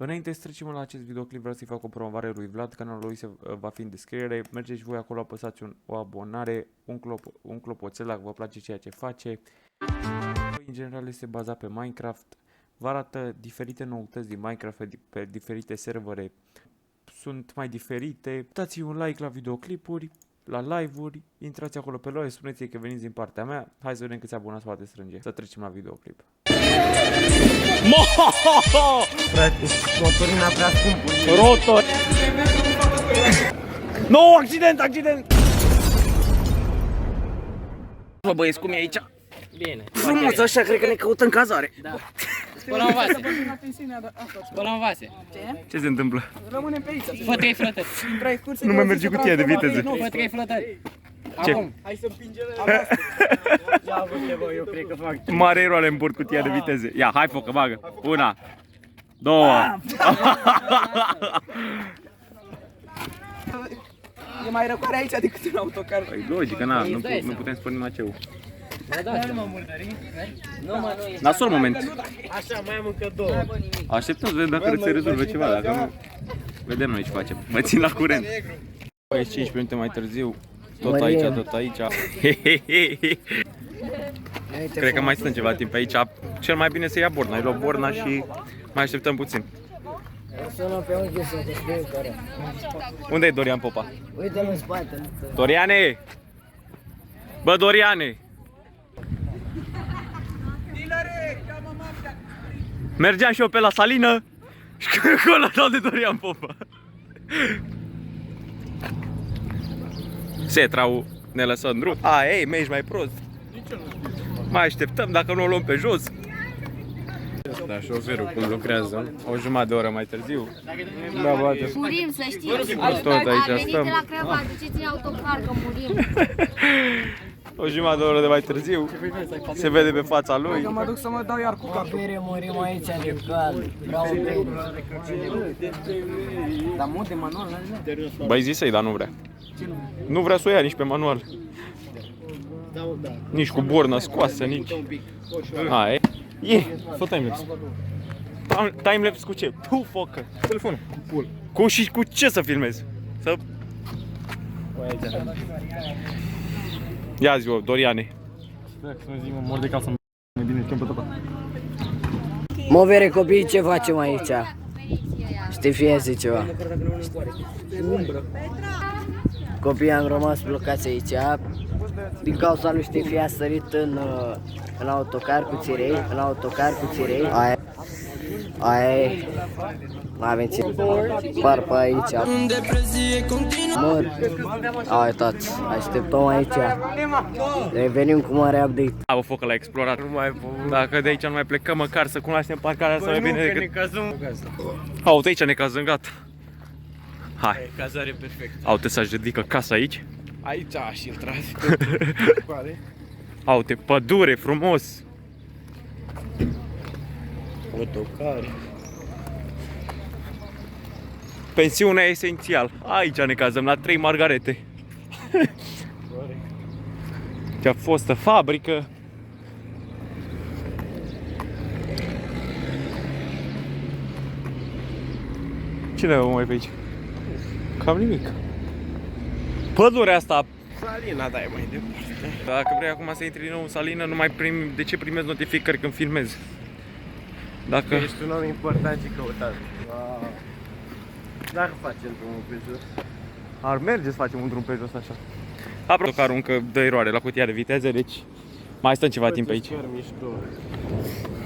Înainte să trecem la acest videoclip, vreau să-i fac o promovare lui Vlad, canalul lui va fi în descriere. Mergeți voi acolo, apăsați o abonare, un clopoțel dacă vă place ceea ce face. În general este bazat pe Minecraft, vă arată diferite noutăți din Minecraft pe diferite servere. Sunt mai diferite. Dați un like la videoclipuri, la live-uri, intrați acolo pe lor, spuneți-i că veniți din partea mea. Hai să vedem câți abonați poate strânge. Să trecem la videoclip. Frate, motorina prea scumpă. Rotor. No, accident, accident. Bă, băieți, cum e aici? Bine. Frumos, așa, cred că ne căutăm cazare. Da. Spălăm vase. Spălăm vase. Ce se întâmplă? Rămânem pe aici. Fă 3 flotări. Nu mai merge cutia de viteze. Nu, fă 3 flotări. Ce? Acum. Hai să împingem. Ia, bă, eu cred că fac. Mare eroare în bord cutia de viteze. Ia, hai focă, bagă. 1, 2. E mai răcoare aici decât în autocar. Păi logică, na, nu putem spune maceu. Nu mă murdări. Nu mă, nu e. Nasol moment. Așa, mai am încă două. Așteptăm să vedem dacă se rezolvă ceva, dacă nu, vedem noi ce facem. Mă țin la curent. 5 minute mai târziu, tot aici, tot aici. Cred că mai stăm ceva timp aici. Cel mai bine să ia borna. Ai luat borna și mai așteptăm puțin. Sună pe unchi să te știu care. Unde e Dorian Popa? Uite-l în spate. Doriane! Bă, Doriane! Mergeam și eu pe la salină și acolo dau de Dorian Popa. Setrau ne lăsă în drum. A, ei, mergi mai prost. Mai așteptăm dacă nu o luăm pe jos. Da, șoferul cum lucrează. O jumătate de oră mai târziu. Da, bate. Murim, să știți. Tot aici Veniți stăm. la Craiova, duceți în autocar, că murim. O jumătate de oră de mai târziu. Se vede pe fața lui. Mă duc să mă dau iar cu O capul. bere murim aici de cald. Vreau o bere. Dar mod de manual, n-are. Băi, zisei, dar nu vrea. Nu vrea să o ia nici pe manual. Nici cu borna scoasă, nici. A, e. E, fă timelapse. Timelapse cu ce? Tu, focă. Telefonul. Cu și cu ce să filmezi? Să... Ia zi-o, Doriane. Mor de casă, mai bine, chem pe topa. Mă bere copii, ce facem aici? Știi, fie ceva. Copiii am rămas blocați aici. Din cauza lui Ștefia a sărit în autocar cu țirei. În autocar cu țirei. Aia e. Mai avem țirei. Par pe aici. Mor. A uitat. Așteptăm aici. Revenim cu mare update. A, o focă la explorat. Dacă de aici nu mai plecăm, măcar să cunoaștem parcarea să mai bine decât... A, uite aici ne cazăm, gata. Hai. Cazare perfect. Aute să-și ridică casa aici. Aici aș intra. Aute, pădure, frumos. Autocare. Pensiunea e esențial. Aici ne cazăm, la 3 Margarete. Ce-a fostă fabrică. Cine avem mai pe aici? Cam nimic. Pădurea asta. Salina, da, e mai departe. Dacă vrei acum să intri din nou în salină, nu mai de ce primezi notificări când filmezi? Dacă... Ești un om important și căutat. Dacă facem drumul pe jos. Ar merge să facem un drum pe jos așa. Apropo, că aruncă dă eroare la cutia de viteze, deci mai stăm ceva timp aici.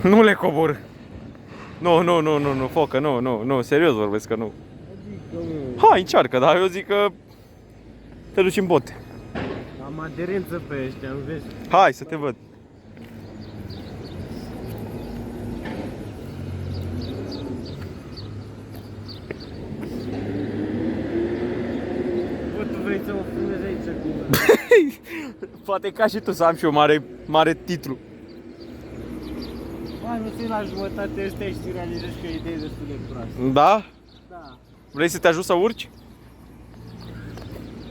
Nu le cobor. Nu, focă, nu, serios vorbesc că nu. Hai, încearcă, dar eu zic că te duci în bote. Am aderență pe ăștia, nu vezi? Hai să te văd. Bă, tu vrei să mă filmezi aici cu... Poate ca și tu să am și eu mare titlu. Hai, nu ții la jumătate ăstea și tu realizezi că ideea e destul de proastă. Da? Da. Vrei să te ajut să urci?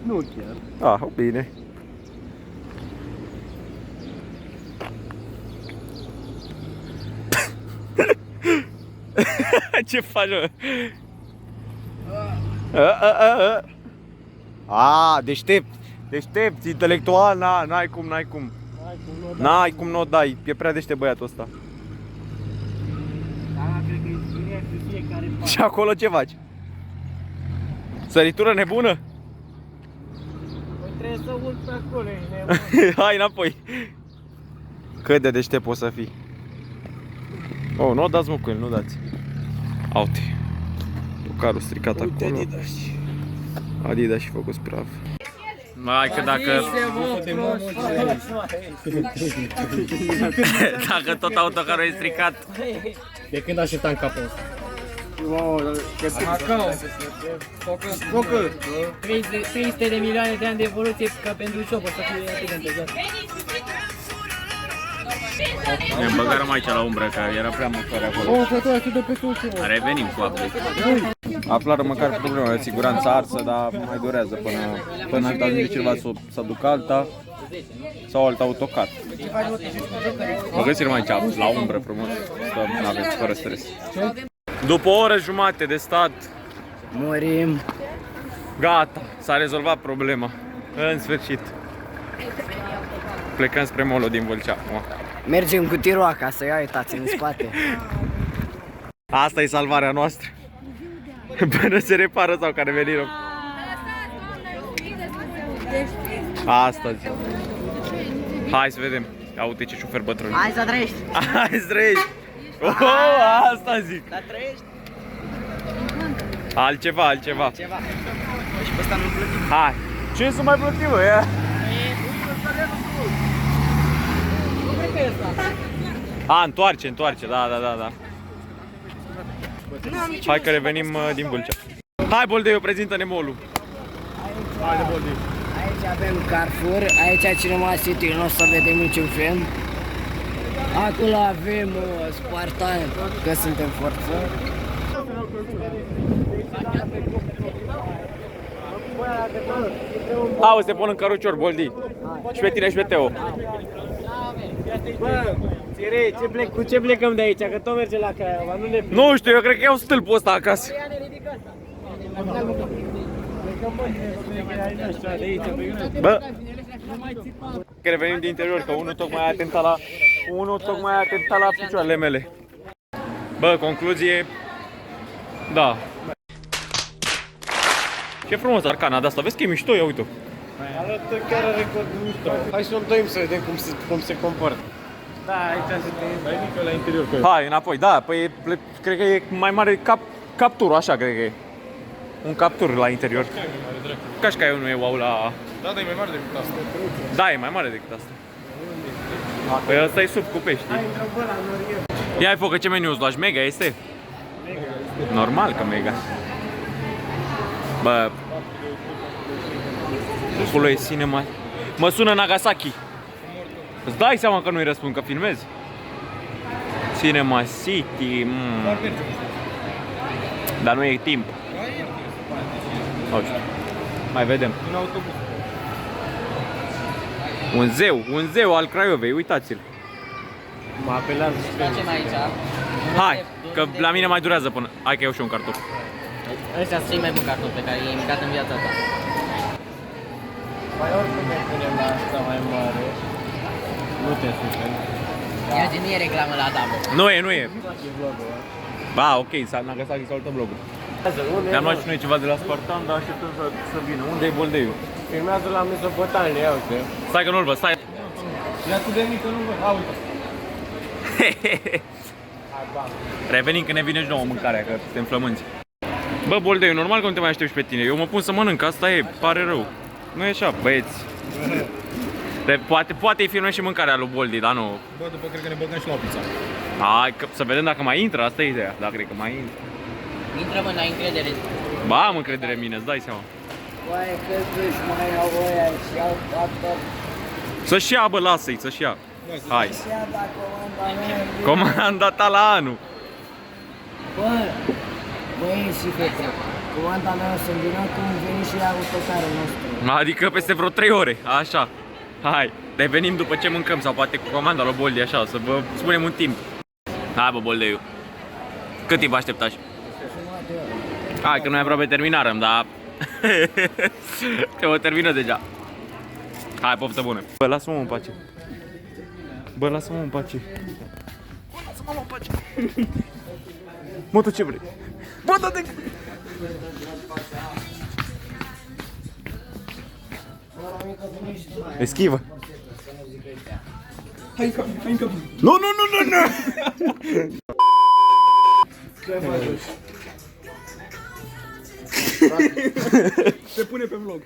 Nu chiar. Ah, bine. Ce faci, mă? Deștept. Deștept, intelectual, n-ai cum. N-ai cum n-o dai, e prea deștept băiatul ăsta. Da, cred că e istoria cu fiecare pas. Și acolo ce faci? Săritură nebună? Păi trebuie să urc pe acolo, ești nebun. Hai înapoi. Cât de deștept poți să fii. Oh, nu o dați, mă, cu el, nu dați. Aute. Carul stricat acolo. Adidas și făcut praf. Hai că dacă dacă tot autocarul e stricat. De când așteptam capul ăsta? Focă! 300 de milioane de ani de evoluție ca pentru șopă să fie atât de întârzat. Ne băgarăm aici la umbră, că era prea mult soare acolo. Revenim cu update. Aflară măcar problema de siguranță arsă, dar mai durează până ajunge cineva să ducă alta sau alt autocar. Vă găsim aici la umbră frumos, să nu aveți fără stres. După o oră jumate de stat, Murim. gata, s-a rezolvat problema. În sfârșit. Plecăm spre Molo din Vâlcea. Mergem cu tirul acasă, ia uitați în spate. Asta e salvarea noastră. Până se repară sau care venim. Astăzi. Hai să vedem. Ia uite ce șofer bătrân. Hai să trăiești. Hai să trăiești. Asta zic. Să trăiești. Altceva. Și pe ăsta nu-l plătim. Hai. Ce să mai plătim, bă? Ia. A, întoarce, da. Hai că revenim din Vâlcea. Hai, Boldeiu, prezintă-ne mall-ul. Aici avem Carrefour, aici Cinema City, nu o să vedem niciun film. Acolo avem Spartan, că suntem forță. Auzi, te pun în cărucior, Boldi. Și pe tine și pe Teo. Bă, Țirei, cu ce plecăm de aici? Că tot merge la Craiova, nu ne Nu știu, eu cred că iau stâlpul ăsta acasă. Bă, că revenim din interior, că unul tocmai a atentat la picioarele mele. Bă, concluzie, da. Ce frumos arcana de asta, vezi că e mișto, ia uite-o. arată chiar record mișto. Hai să luăm să vedem cum se comportă. Da, aici suntem. Mai mică la interior. Hai, înapoi, da, păi cred că e mai mare capturul, așa cred că e. Un captur la interior. Cașcaiul nu e wow la... Da, dar e mai mare decât asta. Da, e mai mare decât asta. Păi ăsta e sub cu pești. Hai, intră bă la Noriel. Ia ai focă, ce meniu îți lași? Mega este? Normal că mega. Bă... Acolo e cinema. Mă sună Nagasaki. Îți dai seama că nu-i răspund, că filmezi? Cinema City... Dar nu e timp. Nu știu. Mai vedem. Un zeu al Craiovei, uitați-l. Mă apelează și pe Facem aici. Hai, că la mine mai durează până... Hai că iau și eu un cartof. Ăștia sunt cei mai buni cartofi pe care i-ai mâncat în viața ta. Mai oricum ne punem la asta mai mare. Nu te superi. Ia zi, nu e reclamă la Adamo. Nu e. Ba, ok, Nagasaki salută blogul. Ne-am luat și noi ceva de la Spartan, dar așteptăm să vină. Unde e Boldeiu? Filmează la Mesopotamia, ia uite. Stai că nu-l văd, stai. E atât de mică, nu văd. A, uite. Revenim când ne vine și nouă mâncarea, că suntem flămânți. Bă, Boldeiu, normal că nu te mai aștept pe tine. Eu mă pun să mănânc, asta e, pare rău. Nu e așa, băieți. Poate îi filmăm și mâncarea lui Boldi, dar nu. Bă, după cred că ne băgăm și la pizza. Hai, să vedem dacă mai intră, asta e ideea. Da, cred că mai intră. Intră, mă, n-ai încredere. Ba, am încredere în mine, îți dai seama. Băi, că își mai au ăia și au toată. Să-și ia, bă, lasă-i, să-și ia. Hai. Și ia da comanda mea. Comanda ta la anul. Bă, băieți și fete, comanda mea o să-mi vină cum veni și autocarul nostru. Adică peste vreo 3 ore, așa. Hai, revenim după ce mâncăm sau poate cu comanda lui Boldi, așa, să vă spunem un timp. Hai, bă, Boldeiu. Cât timp așteptați? Hai că noi aproape terminarăm, dar te o termină deja. Hai, poftă bună. Bă, lasă-mă în pace. Bă, lasă-mă în pace. Bă, lasă-mă în pace. Mă, tu ce vrei? Bă, da-te! Eschivă. Hai în cap. Nu, nu, nu, nu, nu! Se pune pe vlog.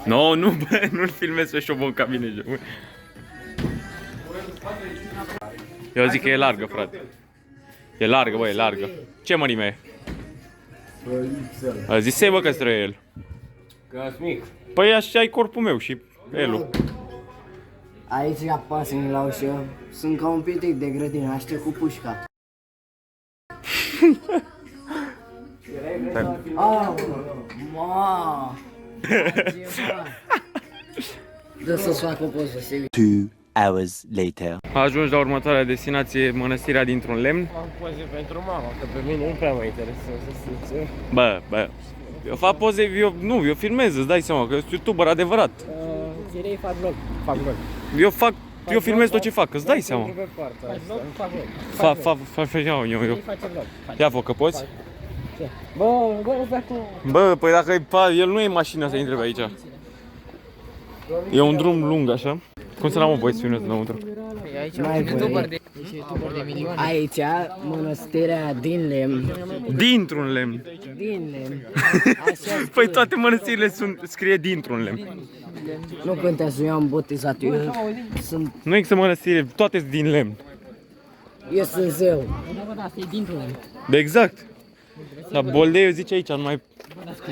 No, nu, bă, nu-l filmez pe șobon în cabine. Eu zic că e largă, frate. E largă, bă, e largă. Ce mărime e? Zise, bă, că trebuie el. Că mic. Păi așa e corpul meu și elul. Aici apasă la ușă. Sunt ca un pitic de grădină, aștept cu pușca. Oh, ma! Dă să-ți fac o poză, Sevi. 2 hours later. A ajuns la următoarea destinație, mănăstirea dintr-un lemn. Am poze pentru mama, că pe mine nu prea mă interesează. Bă, eu fac poze, eu filmez, îți dai seama că eu sunt youtuber adevărat. Țirei fac vlog. Fac vlog. Eu filmez tot ce fac, îți dai seama. Faci vlog? Fac vlog. Eu. Ia fă că poți. Bă, nu pe acum. Bă, păi dacă el nu e mașina să intre pe aici. E un drum lung așa. Cum să n-am o voie să filmez înăuntru? Aici, mănăstirea din lemn. Dintr-un lemn. Din lemn. Păi toate mănăstirile scrie dintr-un lemn. Nu contează, eu am botezat, eu sunt... Nu există mănăstire, toate sunt din lemn. Eu sunt zeu. Exact. Dar Boldeiu zice aici, nu mai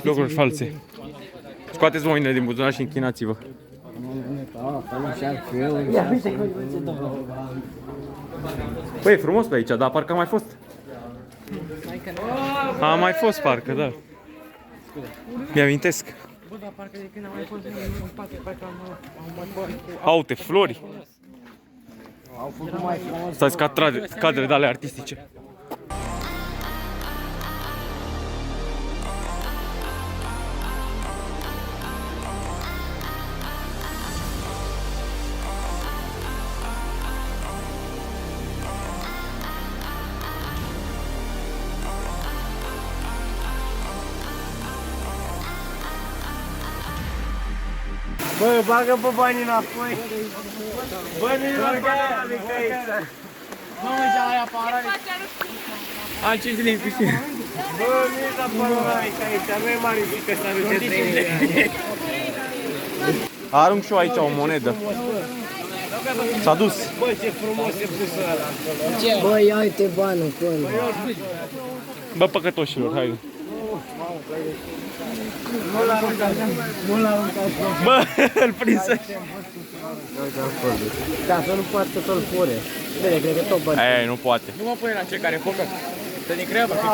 locuri false. Scoateți mâinile din buzunar și închinați-vă. Păi e frumos pe aici, dar parcă am mai fost. Am mai fost parcă, da. Mi-amintesc. Bă, dar parcă de când am mai fost în spate, parcă am mai fost cu... Aute, flori. Au făcut mai frumos. Stați cadre de ale artistice. Bă, bagă pe banii înapoi. Bă, nu-i bagă nimic aici. Mă, uite la aia parare. Am 5 lei în piscină. Bă, nu-i la panoramic aici, nu e magnifică să arunce 3 lei. Arunc și eu aici o monedă. S-a dus. Bă, ce frumos e pusul ăla. Bă, ia uite banul acolo. Bă, păcătoșilor, haide. Bă, îl prinse. Da, să nu poate să-l fure. Bine, cred că tot bani. Ei, nu poate. Nu mă pune la cei care focă. Să ne creabă, că tu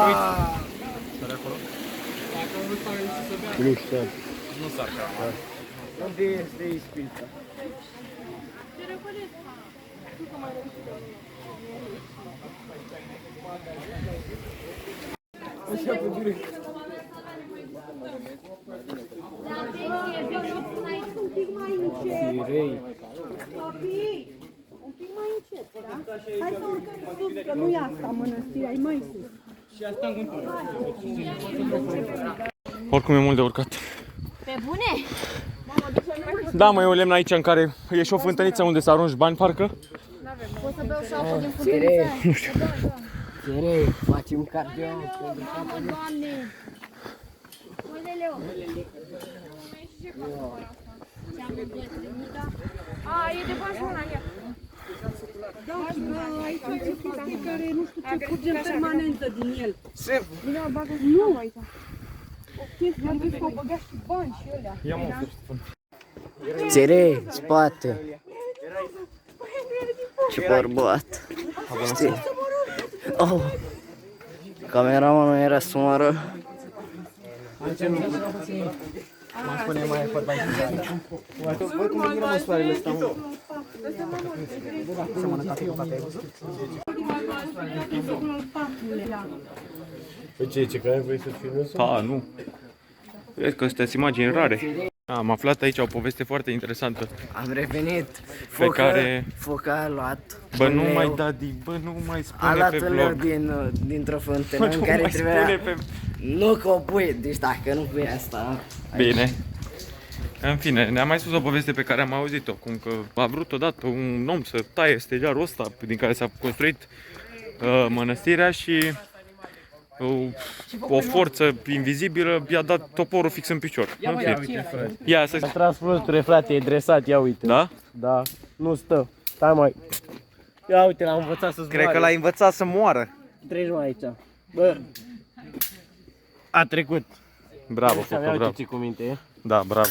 uiți. Nu s-ar ca. Unde este ispita? Copii, un pic mai încet, da? Hai să urcăm sus, că nu e asta mănăstirea, e mai sus. Oricum e mult de urcat. Pe bune? Da, mă, e un lemn aici în care e și o fântăniță unde să arunci bani, parcă. Poți să beau și apă din fântânița aia? Nu știu. Țirei, facem cardio. Doamne! Uite, Leo! A, e de bani și una, ia! Da, aici e ceva care nu știu ce curgem permanentă din el. Nu, aici. O chestie, am văzut că au băgat și bani și ălea. Țirei, spate. Ce bărbat. Știi? Oh. Cameramanul era să moară. Mă spune mai fără bani. Văd cum e rămas soarele ăsta, mă. Păi ce că ai voie să filmezi? Nu. Vezi că sunteți imagini rare. Am aflat aici o poveste foarte interesantă. Am revenit. Foca a luat. Bă, nu mai nu mai spune A luat pe uleu vlog. dintr-o fântână în Nu care mai trebuia... spune pe... Nu că o pui, deci dacă nu pui asta... Bine. În fine, ne-a mai spus o poveste pe care am auzit-o, cum că a vrut odată un om să taie stejarul ăsta din care s-a construit mănăstirea și o forță invizibilă i-a dat toporul fix în picior. Ia să... A tras fluturi, frate, e dresat, ia uite. Da? Da, nu stă. Stai mai. Ia uite, l-am învățat să zboare. Cred că l-ai învățat să moară. Treci mai aici. Bă. A trecut. Bravo, Ia Foco, uite bravo. ce cu minte e. Da, bravo.